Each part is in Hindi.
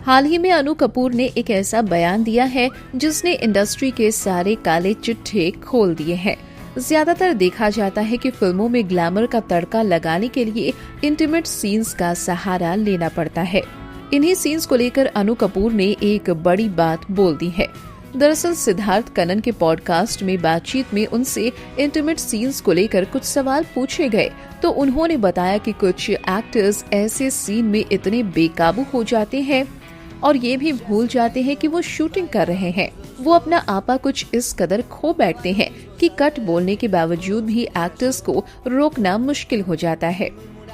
हाल ही में अनु कपूर ने एक ऐसा बयान दिया है जिसने इंडस्ट्री के सारे काले चिट्ठे खोल दिए हैं। ज्यादातर देखा जाता है कि फिल्मों में ग्लैमर का तड़का लगाने के लिए इंटीमेट सीन्स का सहारा लेना पड़ता है। इन्हीं सीन्स को लेकर अनु कपूर ने एक बड़ी बात बोल दी है। दरअसल सिद्धार्थ कनन के पॉडकास्ट में बातचीत में उनसे इंटीमेट सीन्स को लेकर कुछ सवाल पूछे गए तो उन्होंने बताया कि कुछ एक्टर्स ऐसे सीन में इतने बेकाबू हो जाते हैं और ये भी भूल जाते हैं कि वो शूटिंग कर रहे हैं। वो अपना आपा कुछ इस कदर खो बैठते हैं कि कट बोलने के बावजूद भी एक्टर्स को रोकना मुश्किल हो जाता है।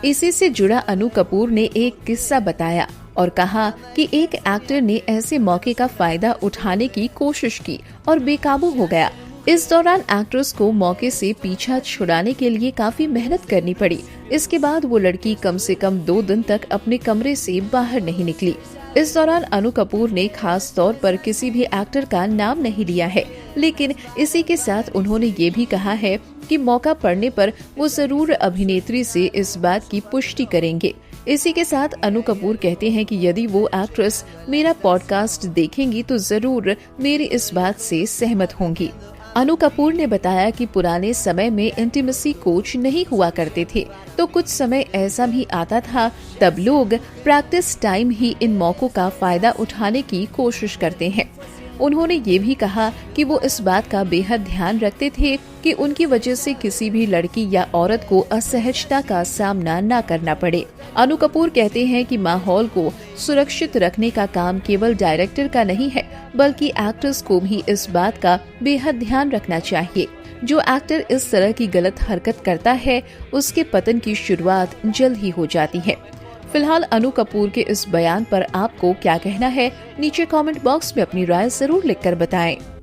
इसी से जुड़ा अनु कपूर ने एक किस्सा बताया और कहा कि एक एक्टर ने ऐसे मौके का फायदा उठाने की कोशिश की और बेकाबू हो गया। इस दौरान एक्ट्रेस को मौके से पीछा छुड़ाने के लिए काफी मेहनत करनी पड़ी। इसके बाद वो लड़की कम से कम 2 दिन तक अपने कमरे से बाहर नहीं निकली। इस दौरान अनु कपूर ने खास तौर पर किसी भी एक्टर का नाम नहीं लिया है, लेकिन इसी के साथ उन्होंने ये भी कहा है कि मौका पड़ने पर वो जरूर अभिनेत्री से इस बात की पुष्टि करेंगे। इसी के साथ अनु कपूर कहते हैं कि यदि वो एक्ट्रेस मेरा पॉडकास्ट देखेंगी तो जरूर मेरी इस बात से सहमत होंगी। अनु कपूर ने बताया कि पुराने समय में इंटीमेसी कोच नहीं हुआ करते थे, तो कुछ समय ऐसा भी आता था तब लोग प्रैक्टिस टाइम ही इन मौकों का फायदा उठाने की कोशिश करते हैं। उन्होंने ये भी कहा कि वो इस बात का बेहद ध्यान रखते थे कि उनकी वजह से किसी भी लड़की या औरत को असहजता का सामना न करना पड़े। अनु कपूर कहते हैं कि माहौल को सुरक्षित रखने का काम केवल डायरेक्टर का नहीं है, बल्कि एक्टर्स को भी इस बात का बेहद ध्यान रखना चाहिए। जो एक्टर इस तरह की गलत हरकत करता है उसके पतन की शुरुआत जल्द ही हो जाती है। फिलहाल अनु कपूर के इस बयान पर आपको क्या कहना है? नीचे कमेंट बॉक्स में अपनी राय जरूर लिखकर बताएं।